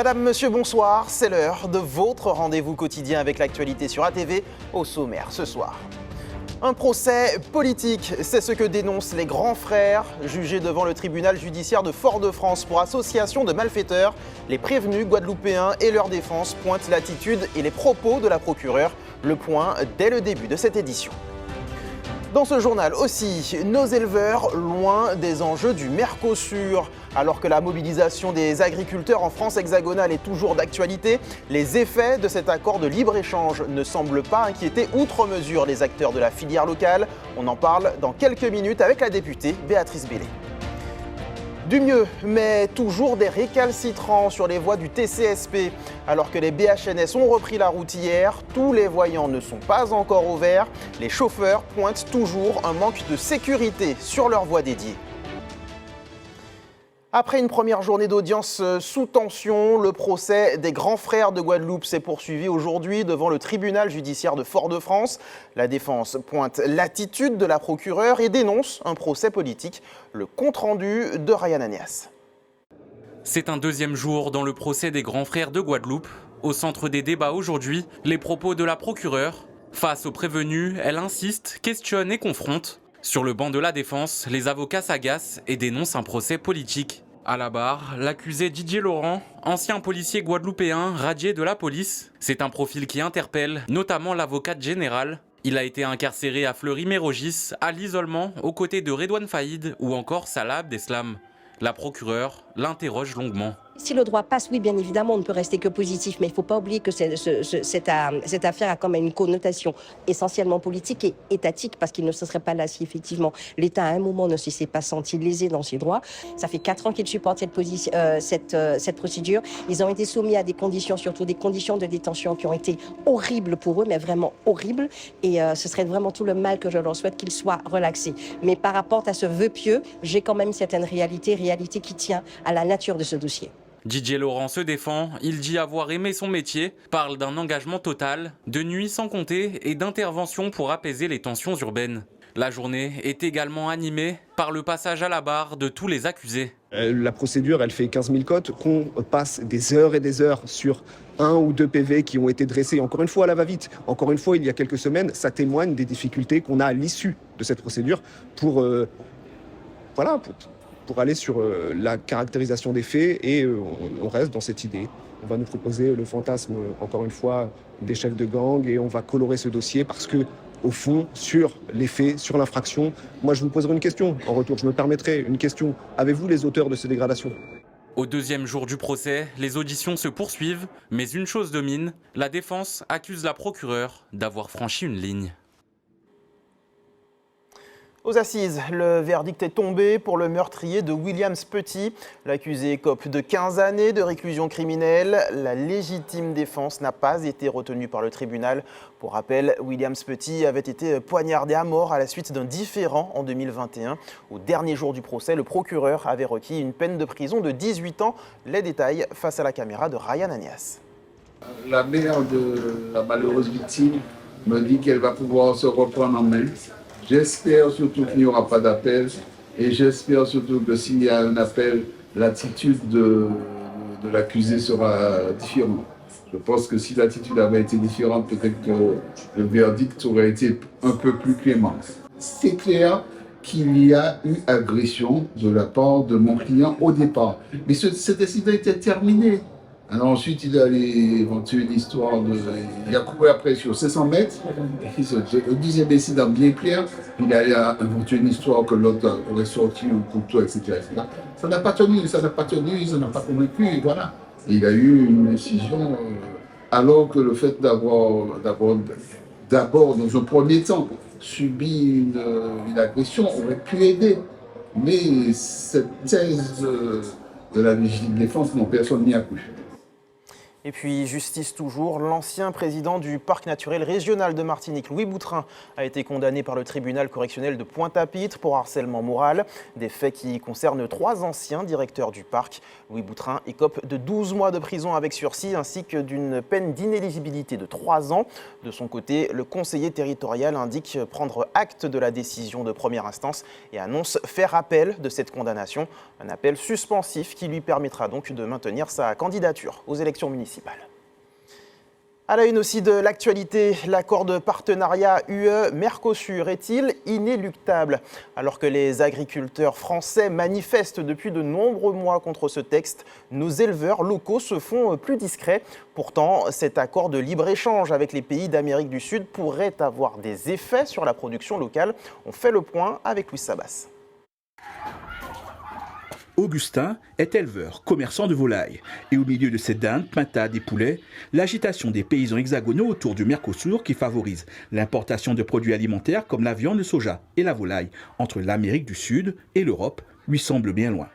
Madame, monsieur, bonsoir. C'est l'heure de votre rendez-vous quotidien avec l'actualité sur ATV. Au sommaire ce soir. Un procès politique, c'est ce que dénoncent les grands frères. Jugés devant le tribunal judiciaire de Fort-de-France pour association de malfaiteurs, les prévenus guadeloupéens et leur défense pointent l'attitude et les propos de la procureure. Le point dès le début de cette édition. Dans ce journal aussi, nos éleveurs loin des enjeux du Mercosur. Alors que la mobilisation des agriculteurs en France hexagonale est toujours d'actualité, les effets de cet accord de libre-échange ne semblent pas inquiéter outre mesure les acteurs de la filière locale. On en parle dans quelques minutes avec la députée Béatrice Bellé. Du mieux, mais toujours des récalcitrants sur les voies du TCSP. Alors que les BHNS ont repris la route hier, tous les voyants ne sont pas encore au vert. Les chauffeurs pointent toujours un manque de sécurité sur leurs voies dédiées. Après une première journée d'audience sous tension, le procès des grands frères de Guadeloupe s'est poursuivi aujourd'hui devant le tribunal judiciaire de Fort-de-France. La défense pointe l'attitude de la procureure et dénonce un procès politique. Le compte-rendu de Ryan Anias. C'est un deuxième jour dans le procès des grands frères de Guadeloupe. Au centre des débats aujourd'hui, les propos de la procureure. Face aux prévenus, elle insiste, questionne et confronte. Sur le banc de la défense, les avocats s'agacent et dénoncent un procès politique. À la barre, l'accusé Didier Laurent, ancien policier guadeloupéen radié de la police. C'est un profil qui interpelle, notamment l'avocate générale. Il a été incarcéré à Fleury-Mérogis, à l'isolement, aux côtés de Redouane Faïd ou encore Salah Abdeslam. La procureure l'interroge longuement. Si le droit passe, oui, bien évidemment, on ne peut rester que positif, mais il ne faut pas oublier que cette affaire a quand même une connotation essentiellement politique et étatique, parce qu'il ne se serait pas là si effectivement l'État à un moment ne s'est pas senti lésé dans ses droits. Ça fait 4 ans qu'ils supportent cette procédure. Ils ont été soumis à des conditions, surtout des conditions de détention qui ont été horribles pour eux, mais vraiment horribles. Et ce serait vraiment tout le mal que je leur souhaite qu'ils soient relaxés. Mais par rapport à ce vœu pieux, j'ai quand même certaines réalité qui tient à la nature de ce dossier. Didier Laurent se défend, il dit avoir aimé son métier, parle d'un engagement total, de nuits sans compter et d'interventions pour apaiser les tensions urbaines. La journée est également animée par le passage à la barre de tous les accusés. La procédure, elle fait 15 000 cotes, qu'on passe des heures et des heures sur 1 ou 2 PV qui ont été dressés, encore une fois à la va-vite. Encore une fois, il y a quelques semaines, ça témoigne des difficultés qu'on a à l'issue de cette procédure pour aller sur la caractérisation des faits et on reste dans cette idée. On va nous proposer le fantasme, encore une fois, des chefs de gang et on va colorer ce dossier parce que, au fond, sur les faits, sur l'infraction, moi je vous poserai une question. En retour, je me permettrai une question. Avez-vous les auteurs de ces dégradations ? Au deuxième jour du procès, les auditions se poursuivent, mais une chose domine, la défense accuse la procureure d'avoir franchi une ligne. Aux assises, le verdict est tombé pour le meurtrier de Williams Petit. L'accusé écope de 15 années de réclusion criminelle. La légitime défense n'a pas été retenue par le tribunal. Pour rappel, Williams Petit avait été poignardé à mort à la suite d'un différend en 2021. Au dernier jour du procès, le procureur avait requis une peine de prison de 18 ans. Les détails face à la caméra de Ryan Anias. La mère de la malheureuse victime me dit qu'elle va pouvoir se reprendre en main. J'espère surtout qu'il n'y aura pas d'appel et j'espère surtout que s'il y a un appel, l'attitude de l'accusé sera différente. Je pense que si l'attitude avait été différente, peut-être que le verdict aurait été un peu plus clément. C'est clair qu'il y a eu agression de la part de mon client au départ. Mais cet incident était terminé. Alors ensuite, il est allé inventer une histoire il a couru après sur 500 mètres. Le deuxième incident bien clair, il est allé inventer une histoire que l'autre aurait sorti un couteau, etc. Ça n'a pas tenu, ça n'a pas convaincu, et voilà. Et il a eu une décision, alors que le fait d'avoir d'abord, dans un premier temps, subi une agression aurait pu aider. Mais cette thèse de la légitime défense, non, personne n'y a cru. Et puis, justice toujours, l'ancien président du parc naturel régional de Martinique, Louis Boutrin, a été condamné par le tribunal correctionnel de Pointe-à-Pitre pour harcèlement moral. Des faits qui concernent 3 anciens directeurs du parc. Louis Boutrin écope de 12 mois de prison avec sursis ainsi que d'une peine d'inéligibilité de 3 ans. De son côté, le conseiller territorial indique prendre acte de la décision de première instance et annonce faire appel de cette condamnation. Un appel suspensif qui lui permettra donc de maintenir sa candidature aux élections municipales. À la une aussi de l'actualité, l'accord de partenariat UE-Mercosur est-il inéluctable? Alors que les agriculteurs français manifestent depuis de nombreux mois contre ce texte, nos éleveurs locaux se font plus discrets. Pourtant, cet accord de libre-échange avec les pays d'Amérique du Sud pourrait avoir des effets sur la production locale. On fait le point avec Louis Sabas. Augustin est éleveur, commerçant de volailles. Et au milieu de ces dindes, pintades et poulets, l'agitation des paysans hexagonaux autour du Mercosur qui favorise l'importation de produits alimentaires comme la viande, le soja et la volaille entre l'Amérique du Sud et l'Europe lui semble bien loin.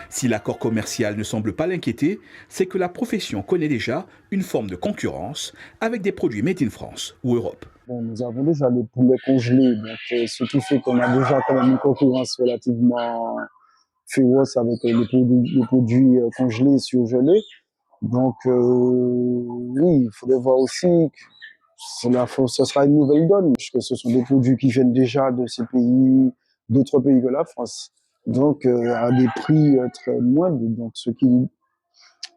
Si l'accord commercial ne semble pas l'inquiéter, c'est que la profession connaît déjà une forme de concurrence avec des produits made in France ou Europe. Bon, nous avons déjà les poulets congelés, donc ce qui fait qu'on a déjà quand même une concurrence relativement féroce avec les produits congelés et surgelés. Donc oui, il faudrait voir aussi que ce sera une nouvelle donne, puisque ce sont des produits qui viennent déjà de ces pays, d'autres pays que la France. Donc à des prix très moindres, donc ce qui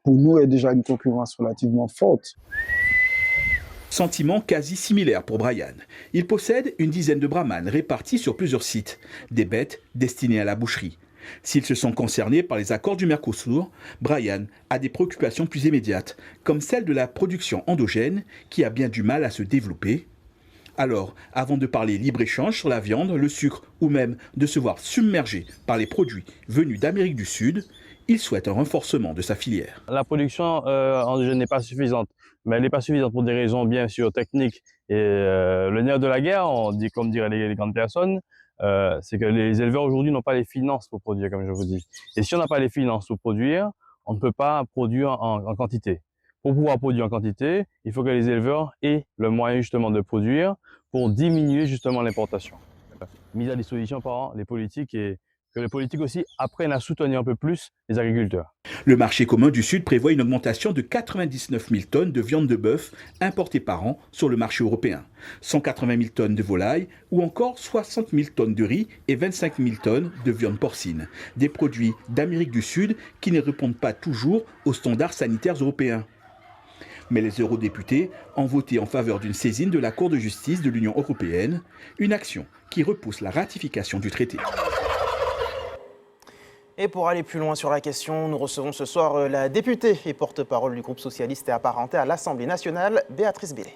pour nous est déjà une concurrence relativement forte. Sentiment quasi similaire pour Brian. Il possède une dizaine de brahmanes répartis sur plusieurs sites, des bêtes destinées à la boucherie. S'ils se sont concernés par les accords du Mercosur, Brian a des préoccupations plus immédiates, comme celle de la production endogène qui a bien du mal à se développer. Alors, avant de parler libre-échange sur la viande, le sucre ou même de se voir submergé par les produits venus d'Amérique du Sud, il souhaite un renforcement de sa filière. La production endogène n'est pas suffisante, mais elle n'est pas suffisante pour des raisons bien sûr techniques. Et le nerf de la guerre, on dit, comme diraient les grandes personnes, c'est que les éleveurs aujourd'hui n'ont pas les finances pour produire, comme je vous dis. Et si on n'a pas les finances pour produire, on ne peut pas produire en quantité. Pour pouvoir produire en quantité, il faut que les éleveurs aient le moyen justement de produire pour diminuer justement l'importation. Mise à disposition par les politiques et que les politiques aussi apprennent à soutenir un peu plus les agriculteurs. Le marché commun du Sud prévoit une augmentation de 99 000 tonnes de viande de bœuf importée par an sur le marché européen, 180 000 tonnes de volaille ou encore 60 000 tonnes de riz et 25 000 tonnes de viande porcine. Des produits d'Amérique du Sud qui ne répondent pas toujours aux standards sanitaires européens. Mais les eurodéputés ont voté en faveur d'une saisine de la Cour de justice de l'Union européenne, une action qui repousse la ratification du traité. Et pour aller plus loin sur la question, nous recevons ce soir la députée et porte-parole du groupe socialiste et apparentée à l'Assemblée nationale, Béatrice Bellé.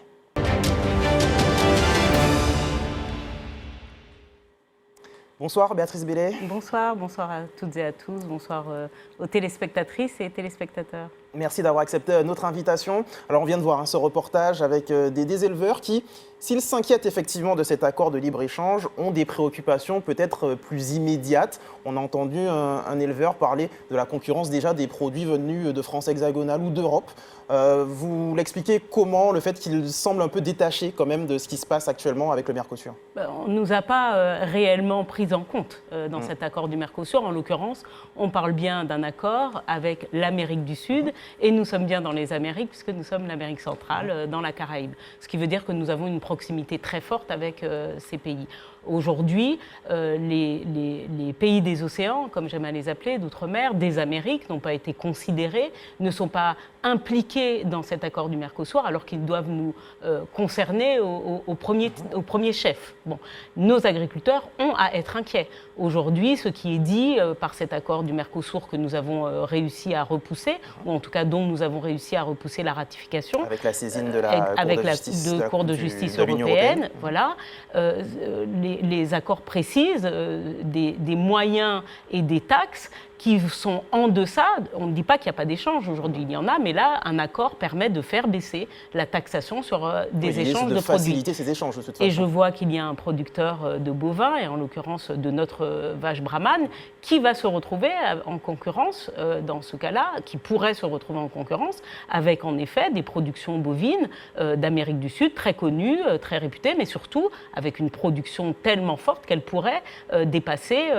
Bonsoir Béatrice Bellé. Bonsoir, bonsoir à toutes et à tous, bonsoir aux téléspectatrices et téléspectateurs. Merci d'avoir accepté notre invitation. Alors on vient de voir ce reportage avec des éleveurs qui, s'ils s'inquiètent effectivement de cet accord de libre-échange, ont des préoccupations peut-être plus immédiates. On a entendu un éleveur parler de la concurrence déjà des produits venus de France hexagonale ou d'Europe. Vous l'expliquez comment, le fait qu'il semble un peu détaché quand même de ce qui se passe actuellement avec le Mercosur? On ne nous a pas réellement pris en compte dans cet accord du Mercosur. En l'occurrence, on parle bien d'un accord avec l'Amérique du Sud et nous sommes bien dans les Amériques puisque nous sommes l'Amérique centrale, dans la Caraïbe. Ce qui veut dire que nous avons une proximité très forte avec ces pays. Aujourd'hui, les pays des océans, comme j'aime à les appeler, d'outre-mer, des Amériques, n'ont pas été considérés, ne sont pas impliqués dans cet accord du Mercosur, alors qu'ils doivent nous concerner au premier chef. Bon, nos agriculteurs ont à être inquiets. Aujourd'hui, ce qui est dit par cet accord du Mercosur que nous avons réussi à repousser, ou en tout cas dont nous avons réussi à repousser la ratification, avec la saisine de la Cour de justice européenne, voilà, les accords précisent des moyens et des taxes qui sont en deçà. On ne dit pas qu'il n'y a pas d'échange aujourd'hui, il y en a, mais là, un accord permet de faire baisser la taxation sur des échanges de produits. Faciliter ces échanges, de toute façon. Et je vois qu'il y a un producteur de bovins, et en l'occurrence de notre vache brahmane, qui va se retrouver en concurrence, dans ce cas-là, qui pourrait se retrouver en concurrence avec en effet des productions bovines d'Amérique du Sud, très connues, très réputées, mais surtout avec une production tellement forte qu'elle pourrait dépasser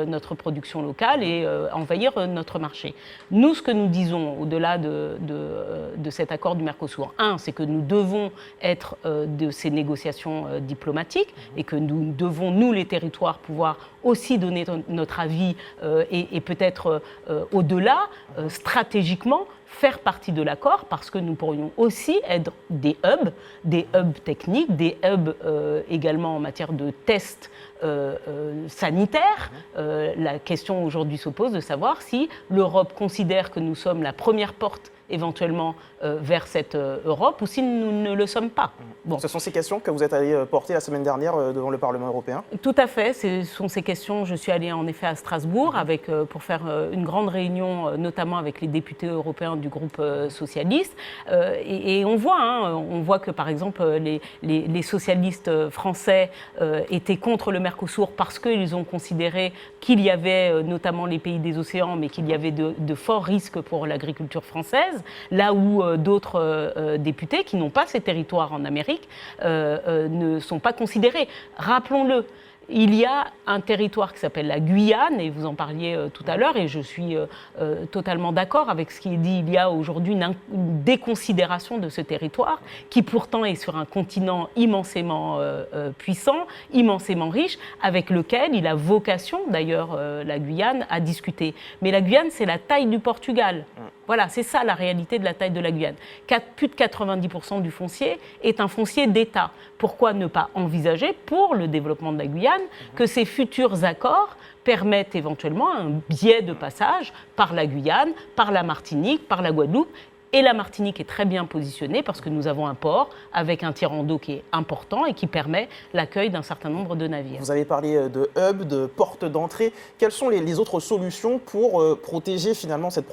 notre production locale et envahir notre marché. Nous, ce que nous disons au-delà de cet accord du Mercosur, c'est que nous devons être de ces négociations diplomatiques et que nous devons, nous les territoires, pouvoir aussi donner notre avis et peut-être au-delà, stratégiquement, faire partie de l'accord parce que nous pourrions aussi être des hubs techniques, des hubs également en matière de tests sanitaires. La question aujourd'hui se pose de savoir si l'Europe considère que nous sommes la première porte éventuellement vers cette Europe ou si nous ne le sommes pas. Bon. Ce sont ces questions que vous êtes allé porter la semaine dernière devant le Parlement européen? Tout à fait, ce sont ces questions. Je suis allée en effet à Strasbourg pour faire une grande réunion, notamment avec les députés européens du groupe socialiste. Et on voit que par exemple les socialistes français étaient contre le Mercosur parce qu'ils ont considéré qu'il y avait notamment les pays des océans, mais qu'il y avait de forts risques pour l'agriculture française, là où d'autres députés qui n'ont pas ces territoires en Amérique ne sont pas considérés. Rappelons-le, il y a un territoire qui s'appelle la Guyane, et vous en parliez tout à l'heure, et je suis totalement d'accord avec ce qui est dit. Il y a aujourd'hui une déconsidération de ce territoire, qui pourtant est sur un continent immensément puissant, immensément riche, avec lequel il a vocation, d'ailleurs, la Guyane, à discuter. Mais la Guyane, c'est la taille du Portugal. Voilà, c'est ça la réalité de la taille de la Guyane. Plus de 90% du foncier est un foncier d'État. Pourquoi ne pas envisager, pour le développement de la Guyane, que ces futurs accords permettent éventuellement un biais de passage par la Guyane, par la Martinique, par la Guadeloupe. Et la Martinique est très bien positionnée parce que nous avons un port avec un tirant d'eau qui est important et qui permet l'accueil d'un certain nombre de navires. Vous avez parlé de hub, de porte d'entrée. Quelles sont les autres solutions pour protéger finalement cette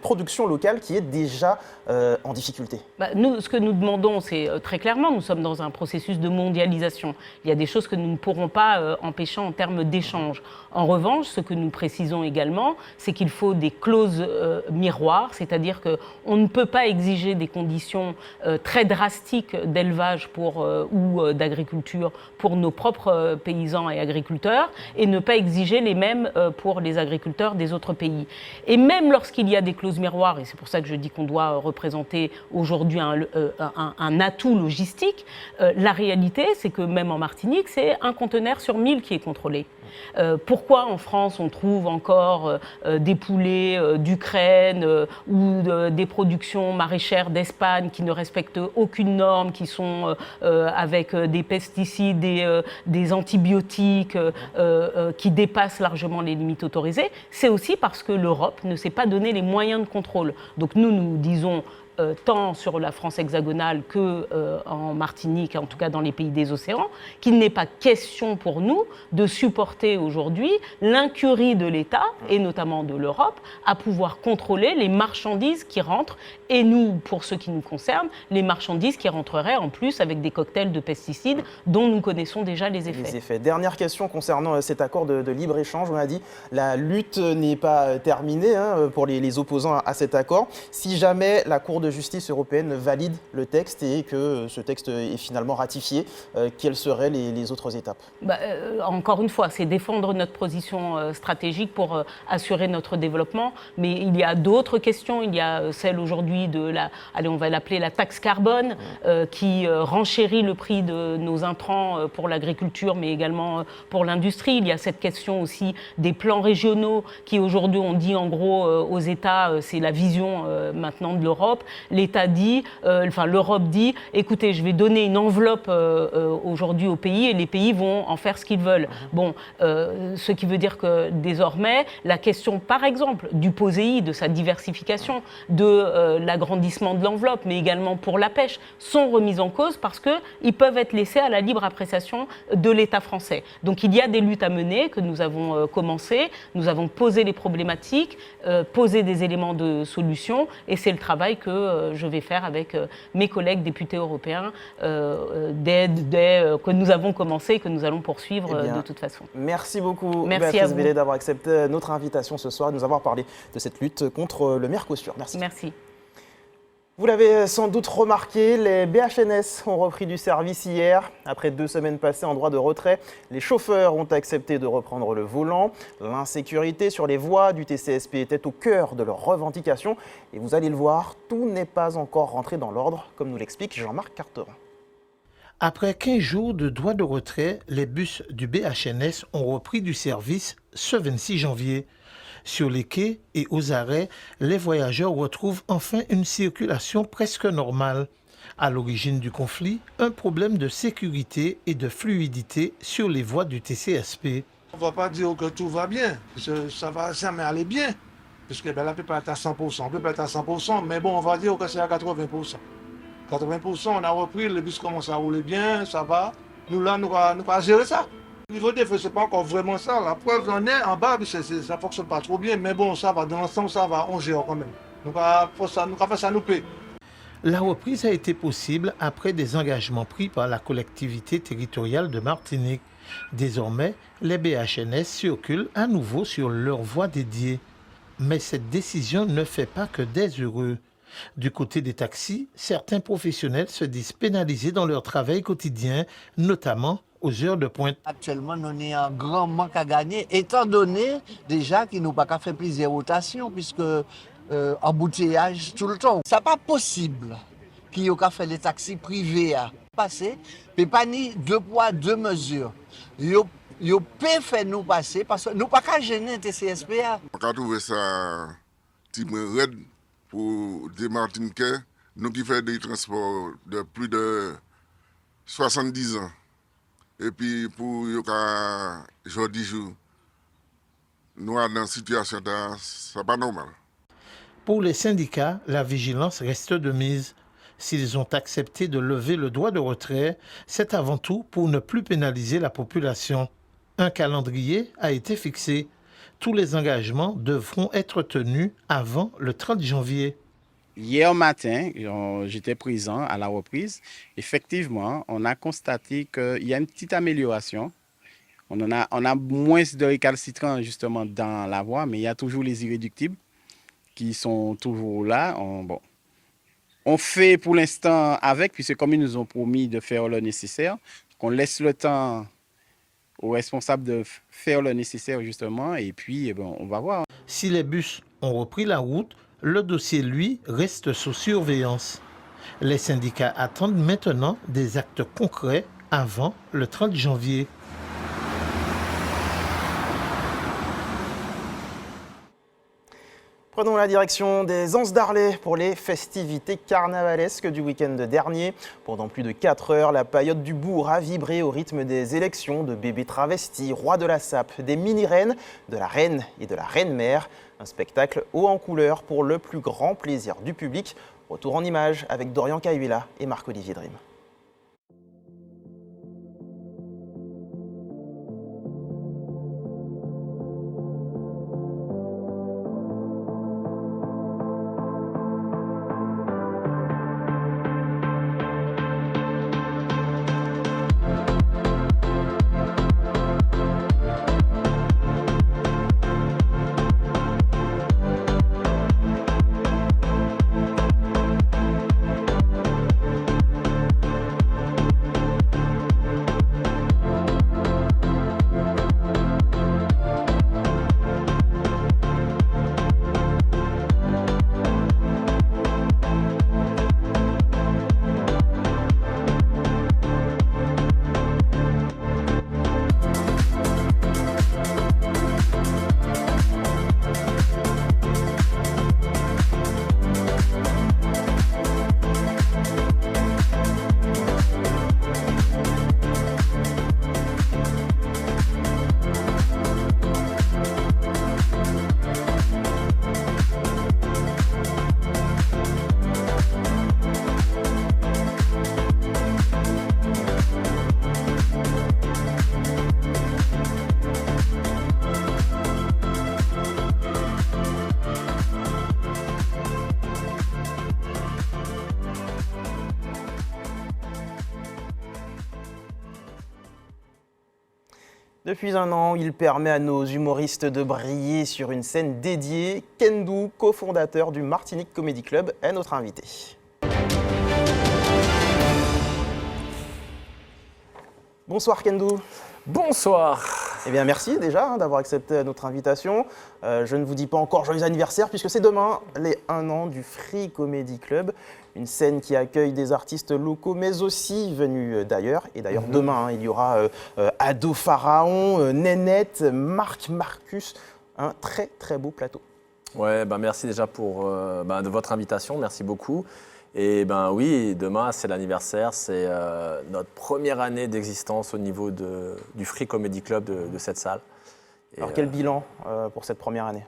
production locale qui est déjà en difficulté? Nous, ce que nous demandons, c'est très clairement, nous sommes dans un processus de mondialisation. Il y a des choses que nous ne pourrons pas empêcher en termes d'échange. En revanche, ce que nous précisons également, c'est qu'il faut des clauses miroirs, c'est-à-dire qu'on ne peut pas exiger des conditions très drastiques d'élevage ou d'agriculture pour nos propres paysans et agriculteurs et ne pas exiger les mêmes pour les agriculteurs des autres pays. Et même lorsqu'il y a des clauses miroirs, et c'est pour ça que je dis qu'on doit représenter aujourd'hui un atout logistique, la réalité, c'est que même en Martinique, c'est un conteneur sur 1000 qui est contrôlé. Pourquoi en France on trouve encore des poulets d'Ukraine ou des productions maraîchères d'Espagne qui ne respectent aucune norme, qui sont avec des pesticides, des antibiotiques qui dépassent largement les limites autorisées? C'est aussi parce que l'Europe ne s'est pas donné les moyens de contrôle. Donc nous disons tant sur la France hexagonale qu'en Martinique, en tout cas dans les pays des océans, qu'il n'est pas question pour nous de supporter aujourd'hui l'incurie de l'État, et notamment de l'Europe, à pouvoir contrôler les marchandises qui rentrent, et nous, pour ce qui nous concerne, les marchandises qui rentreraient en plus avec des cocktails de pesticides dont nous connaissons déjà les effets. Dernière question concernant cet accord de libre-échange. On a dit la lutte n'est pas terminée pour les opposants à cet accord. Si jamais la Cour de justice européenne valide le texte et que ce texte est finalement ratifié, quelles seraient les autres étapes? Encore une fois, c'est défendre notre position stratégique pour assurer notre développement, mais il y a d'autres questions. Il y a celle aujourd'hui de on va l'appeler la taxe carbone, qui renchérit le prix de nos intrants pour l'agriculture, mais également pour l'industrie. Il y a cette question aussi des plans régionaux qui aujourd'hui, on dit en gros aux États, c'est la vision maintenant de l'Europe. l'État dit, l'Europe dit, écoutez, je vais donner une enveloppe aujourd'hui aux pays et les pays vont en faire ce qu'ils veulent. Bon, ce qui veut dire que désormais, la question, par exemple, du POSEI, de sa diversification, de l'agrandissement de l'enveloppe, mais également pour la pêche, sont remises en cause parce qu'ils peuvent être laissés à la libre appréciation de l'État français. Donc il y a des luttes à mener que nous avons commencées, nous avons posé les problématiques, posé des éléments de solution, et c'est le travail que je vais faire avec mes collègues députés européens que nous avons commencé et que nous allons poursuivre de toute façon. Merci beaucoup, Merci Béatrice Belley, d'avoir accepté notre invitation ce soir et de nous avoir parlé de cette lutte contre le Mercosur. Merci. Merci. Vous l'avez sans doute remarqué, les BHNS ont repris du service hier. Après 2 semaines passées en droit de retrait, les chauffeurs ont accepté de reprendre le volant. L'insécurité sur les voies du TCSP était au cœur de leurs revendications. Et vous allez le voir, tout n'est pas encore rentré dans l'ordre, comme nous l'explique Jean-Marc Carteron. Après 15 jours de droit de retrait, les bus du BHNS ont repris du service ce 26 janvier. Sur les quais et aux arrêts, les voyageurs retrouvent enfin une circulation presque normale. À l'origine du conflit, un problème de sécurité et de fluidité sur les voies du TCSP. On ne va pas dire que tout va bien, ça va jamais aller bien, parce que la peut pas être à 100%, on peut pas être à 100%, mais bon, on va dire que c'est à 80%. 80%, on a repris, le bus commence à rouler bien, ça va. Nous là, nous va gérer ça. Au niveau des feux, c'est pas encore vraiment ça. La preuve en est, en bas, ça fonctionne pas trop bien, mais bon, ça va, dans l'ensemble, ça va, on gère quand même. Donc, ça nous paie. La reprise a été possible après des engagements pris par la collectivité territoriale de Martinique. Désormais, les BHNS circulent à nouveau sur leur voie dédiée. Mais cette décision ne fait pas que des heureux. Du côté des taxis, certains professionnels se disent pénalisés dans leur travail quotidien, notamment aux heures de pointe. Actuellement, nous avons un grand manque à gagner, étant donné déjà qu'il nous pas qu'à faire plusieurs rotations, puisque embouteillage tout le temps. Ça n'est pas possible qu'il y ait qu'à faire les taxis privés à passer, mais pas ni 2 poids, 2 mesures. Ils peuvent faire nous passer parce que nous pas qu'à gêner TCSPA. On a trouvé ça petit raide pour des Martiniquais, nous qui faisons des transports de plus de 70 ans. Et puis pour aujourd'hui jour, nous sommes dans une situation ça n'est pas normal. Pour les syndicats, la vigilance reste de mise. S'ils ont accepté de lever le droit de retrait, c'est avant tout pour ne plus pénaliser la population. Un calendrier a été fixé. Tous les engagements devront être tenus avant le 30 janvier. Hier matin, j'étais présent à la reprise. Effectivement, on a constaté qu'il y a une petite amélioration. On a moins de récalcitrants justement dans la voie, mais il y a toujours les irréductibles qui sont toujours là. On fait pour l'instant avec, puisque comme ils nous ont promis de faire le nécessaire, qu'on laisse le temps aux responsables de faire le nécessaire justement, et puis on va voir. Si les bus ont repris la route, le dossier, lui, reste sous surveillance. Les syndicats attendent maintenant des actes concrets avant le 30 janvier. Prenons la direction des Anses d'Arlet pour les festivités carnavalesques du week-end dernier. Pendant plus de 4 heures, la paillote du bourg a vibré au rythme des élections de bébés travestis, rois de la sape, des mini-reines, de la reine et de la reine-mère. Un spectacle haut en couleur pour le plus grand plaisir du public. Retour en images avec Dorian Cahuila et Marc-Olivier Dream. Depuis un an, il permet à nos humoristes de briller sur une scène dédiée. Kendou, cofondateur du Martinique Comedy Club, est notre invité. Bonsoir Kendou. Bonsoir. Eh bien merci déjà d'avoir accepté notre invitation. Je ne vous dis pas encore joyeux anniversaire puisque c'est demain les 1 an du Free Comedy Club. Une scène qui accueille des artistes locaux mais aussi venus d'ailleurs. Et d'ailleurs demain il y aura Ado Pharaon, Nénette, Marc Marcus. Un très très beau plateau. Ouais, merci déjà pour de votre invitation, merci beaucoup. Et oui, demain c'est l'anniversaire, c'est notre première année d'existence au niveau du Free Comedy Club de cette salle. Alors quel bilan pour cette première année?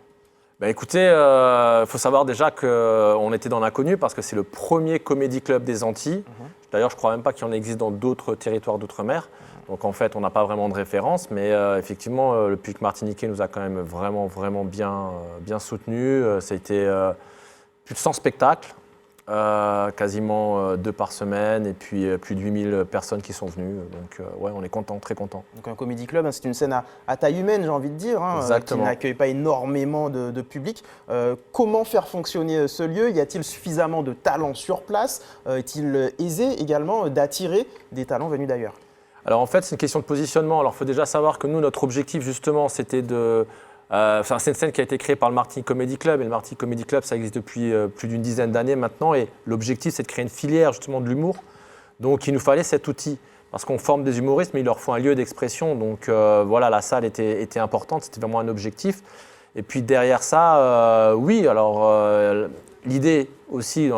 Écoutez, il faut savoir déjà qu'on était dans l'inconnu parce que c'est le premier comédie club des Antilles. D'ailleurs, je ne crois même pas qu'il y en existe dans d'autres territoires d'outre-mer. Donc en fait, on n'a pas vraiment de référence, mais effectivement, le public martiniquais nous a quand même vraiment bien soutenus. Ça a été plus de 100 spectacles. Quasiment 2 par semaine et puis plus de 8000 personnes qui sont venues. Donc ouais, on est content, très content. Donc un comedy club, c'est une scène à taille humaine, j'ai envie de dire, qui n'accueille pas énormément de public. Comment faire fonctionner ce lieu? Y a-t-il suffisamment de talents sur place? Est-il aisé également d'attirer des talents venus d'ailleurs? Alors en fait, c'est une question de positionnement. Alors il faut déjà savoir que nous, notre objectif justement, c'était de... c'est une scène qui a été créée par le Martinique Comedy Club et le Martinique Comedy Club, ça existe depuis plus d'une dizaine d'années maintenant et l'objectif c'est de créer une filière justement de l'humour. Donc il nous fallait cet outil parce qu'on forme des humoristes mais il leur faut un lieu d'expression. Donc voilà, la salle était importante, c'était vraiment un objectif. Et puis derrière ça, oui, alors l'idée aussi,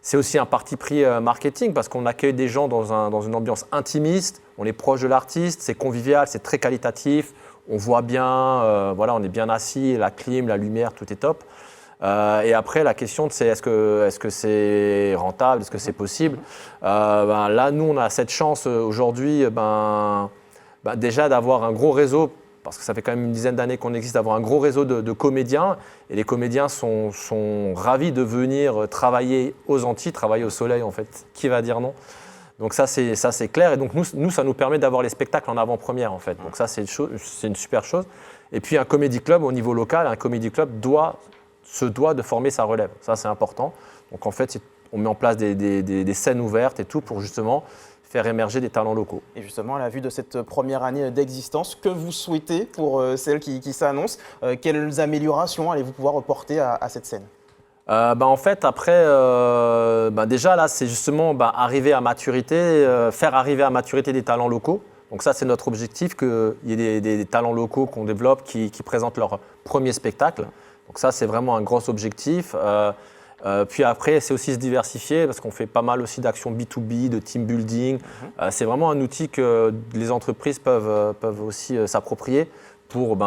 c'est aussi un parti pris marketing parce qu'on accueille des gens dans une ambiance intimiste, on est proche de l'artiste, c'est convivial, c'est très qualitatif. On voit bien, voilà, on est bien assis, la clim, la lumière, tout est top. Et après, la question, c'est est-ce que c'est rentable, est-ce que c'est possible? Là, nous, on a cette chance aujourd'hui déjà d'avoir un gros réseau, parce que ça fait quand même une dizaine d'années qu'on existe, d'avoir un gros réseau de comédiens. Et les comédiens sont ravis de venir travailler aux Antilles, travailler au soleil, en fait. Qui va dire non? Donc ça c'est clair et donc nous ça nous permet d'avoir les spectacles en avant-première en fait. Donc ça c'est une super chose. Et puis un comédie club au niveau local, un comédie club se doit de former sa relève. Ça c'est important. Donc en fait on met en place des scènes ouvertes et tout pour justement faire émerger des talents locaux. Et justement, à la vue de cette première année d'existence, que vous souhaitez pour celle qui s'annonce? Quelles améliorations allez-vous pouvoir apporter à cette scène? En fait, après, déjà là, c'est justement arriver à maturité, faire arriver à maturité des talents locaux. Donc ça, c'est notre objectif, qu'il y ait des talents locaux qu'on développe, qui présentent leur premier spectacle. Donc ça, c'est vraiment un gros objectif. Puis après, c'est aussi se diversifier, parce qu'on fait pas mal aussi d'actions B2B, de team building. C'est vraiment un outil que les entreprises peuvent aussi s'approprier pour,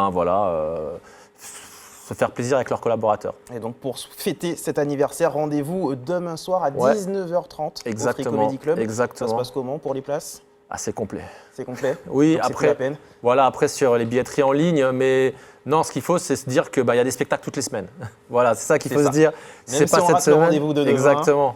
se faire plaisir avec leurs collaborateurs. Et donc pour fêter cet anniversaire, rendez-vous demain soir à 19h30 au Free Comedy Club. Exactement. Ça se passe comment pour les places? C'est complet. C'est complet? Oui, donc après, la peine. Voilà, après sur les billetteries en ligne, mais non, ce qu'il faut, c'est se dire qu'il y a des spectacles toutes les semaines. Voilà, c'est ça qu'il faut se dire. C'est pas cette semaine. Rendez-vous de demain. Exactement.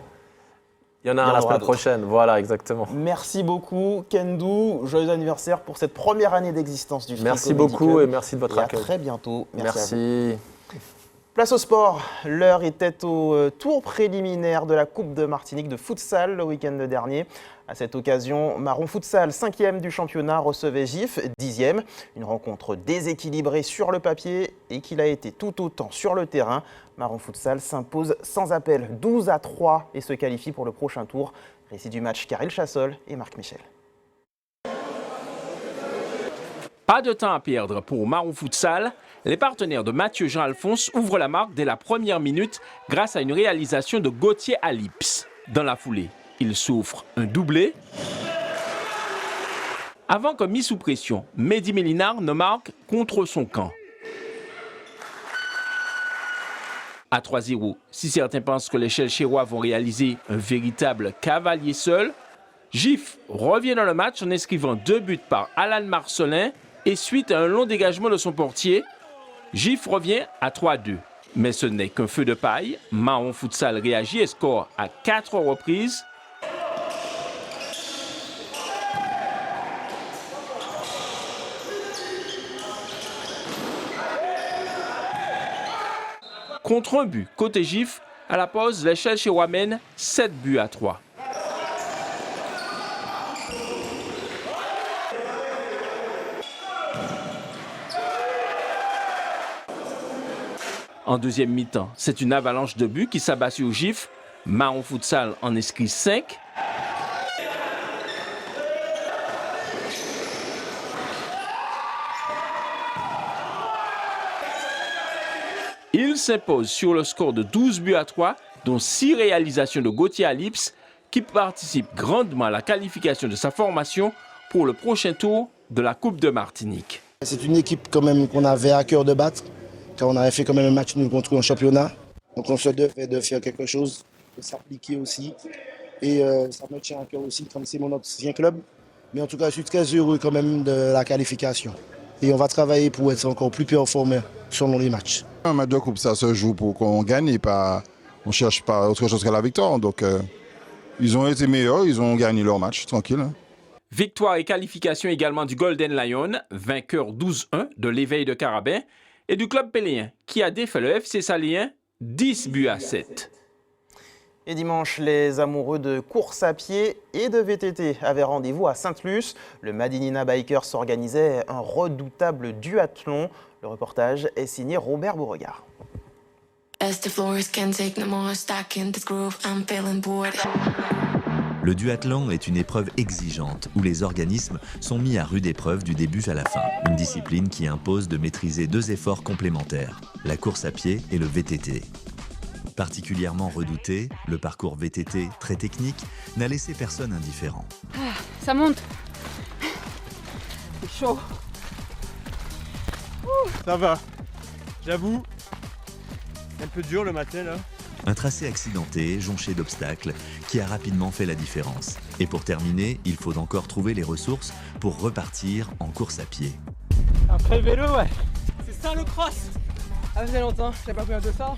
Il y en a un la semaine prochaine, voilà, exactement. Merci beaucoup, Kendou. Joyeux anniversaire pour cette première année d'existence du Free Comedy Club. Merci beaucoup et merci de votre accueil. À très bientôt. Merci. Place au sport. L'heure était au tour préliminaire de la Coupe de Martinique de futsal le week-end dernier. À cette occasion, Marron Futsal, 5e du championnat, recevait GIF, 10e. Une rencontre déséquilibrée sur le papier et qu'il a été tout autant sur le terrain. Marron Futsal s'impose sans appel 12-3 et se qualifie pour le prochain tour. Récit du match, Karel Chassol et Marc Michel. Pas de temps à perdre pour Marron Futsal. Les partenaires de Mathieu Jean-Alphonse ouvrent la marque dès la première minute grâce à une réalisation de Gauthier Alips. Dans la foulée, il souffre un doublé. Avant que mis sous pression, Mehdi Mélinard ne marque contre son camp. À 3-0, si certains pensent que les Chelchérois vont réaliser un véritable cavalier seul, GIF revient dans le match en inscrivant 2 buts par Alan Marcelin et suite à un long dégagement de son portier, GIF revient à 3-2. Mais ce n'est qu'un feu de paille. Marron Futsal réagit et score à 4 reprises. contre un but côté GIF. À la pause, les Chelcherois mènent 7-3. En deuxième mi-temps, c'est une avalanche de buts qui s'abat sur GIF. Mahon Futsal en inscrit 5. Il s'impose sur le score de 12-3, dont 6 réalisations de Gauthier Alips, qui participe grandement à la qualification de sa formation pour le prochain tour de la Coupe de Martinique. C'est une équipe quand même qu'on avait à cœur de battre, car on avait fait quand même un match nul contre eux en championnat. Donc on se devait de faire quelque chose, de s'appliquer aussi. Et ça me tient à cœur aussi, comme c'est mon ancien club. Mais en tout cas, je suis très heureux quand même de la qualification. Et on va travailler pour être encore plus performants selon les matchs. Un match de coupe, ça se joue pour qu'on gagne et pas, on ne cherche pas autre chose que la victoire. Donc ils ont été meilleurs, ils ont gagné leur match, tranquille. Hein. Victoire et qualification également du Golden Lion, vainqueur 12-1 de l'Éveil de Carabin, et du club péléen qui a défait le FC Salien 10-7. Et dimanche, les amoureux de course à pied et de VTT avaient rendez-vous à Sainte-Luce. Le Madinina Bikers organisait un redoutable duathlon. Le reportage est signé Robert Beauregard. Le duathlon est une épreuve exigeante où les organismes sont mis à rude épreuve du début à la fin. Une discipline qui impose de maîtriser 2 efforts complémentaires, la course à pied et le VTT. Particulièrement redouté, le parcours VTT, très technique, n'a laissé personne indifférent. Ah, ça monte. C'est chaud. Ça va, j'avoue. Un peu dur le matin là. Un tracé accidenté, jonché d'obstacles, qui a rapidement fait la différence. Et pour terminer, il faut encore trouver les ressources pour repartir en course à pied. Après le vélo, ouais. C'est ça le cross. Ça faisait longtemps, j'ai pas pris un 200.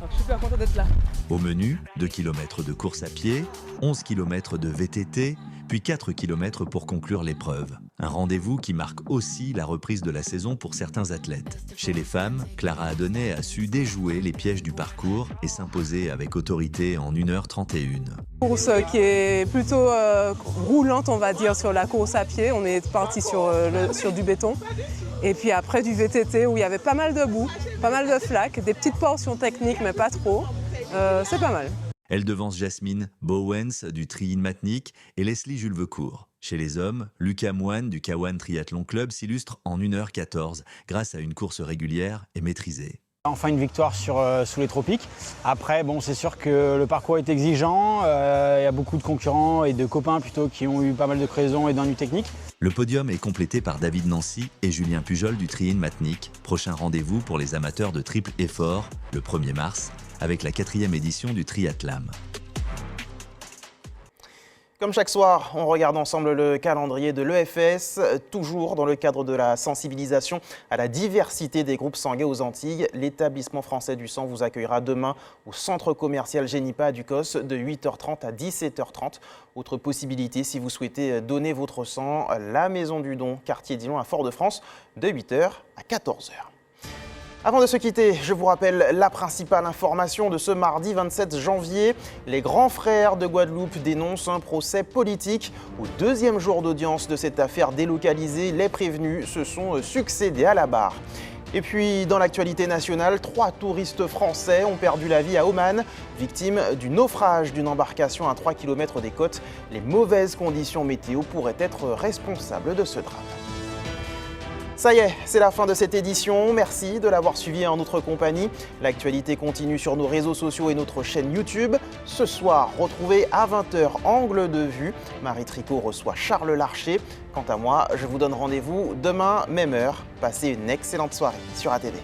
Donc je suis super content d'être là. Au menu, 2 km de course à pied, 11 km de VTT, puis 4 km pour conclure l'épreuve. Un rendez-vous qui marque aussi la reprise de la saison pour certains athlètes. Chez les femmes, Clara Adonnet a su déjouer les pièges du parcours et s'imposer avec autorité en 1h31. Course qui est plutôt roulante, on va dire, sur la course à pied. On est parti sur du béton. Et puis après du VTT où il y avait pas mal de boue, pas mal de flaques, des petites portions techniques mais pas trop. C'est pas mal. Elle devance Jasmine Bowens du Triin Matnik et Leslie Julvecourt. Chez les hommes, Lucas Moine du Kawan Triathlon Club s'illustre en 1h14 grâce à une course régulière et maîtrisée. Enfin une victoire sous les tropiques. Après, bon, c'est sûr que le parcours est exigeant. Il y a beaucoup de concurrents et de copains plutôt qui ont eu pas mal de crevaisons et d'ennuis techniques. Le podium est complété par David Nancy et Julien Pujol du Triin Matnik. Prochain rendez-vous pour les amateurs de triple effort, le 1er mars, avec la 4e édition du Triathlon. Comme chaque soir, on regarde ensemble le calendrier de l'EFS, toujours dans le cadre de la sensibilisation à la diversité des groupes sanguins aux Antilles. L'établissement français du sang vous accueillera demain au centre commercial Génipa à Ducos de 8h30 à 17h30. Autre possibilité, si vous souhaitez donner votre sang, la Maison du Don, quartier Dillon à Fort-de-France, de 8h à 14h. Avant de se quitter, je vous rappelle la principale information de ce mardi 27 janvier. Les grands frères de Guadeloupe dénoncent un procès politique. Au 2e jour d'audience de cette affaire délocalisée, les prévenus se sont succédés à la barre. Et puis, dans l'actualité nationale, 3 touristes français ont perdu la vie à Oman, victimes du naufrage d'une embarcation à 3 km des côtes. Les mauvaises conditions météo pourraient être responsables de ce drame. Ça y est, c'est la fin de cette édition. Merci de l'avoir suivi en notre compagnie. L'actualité continue sur nos réseaux sociaux et notre chaîne YouTube. Ce soir, retrouvez à 20h Angle de vue. Marie Tricot reçoit Charles Larcher. Quant à moi, je vous donne rendez-vous demain, même heure. Passez une excellente soirée sur ATV.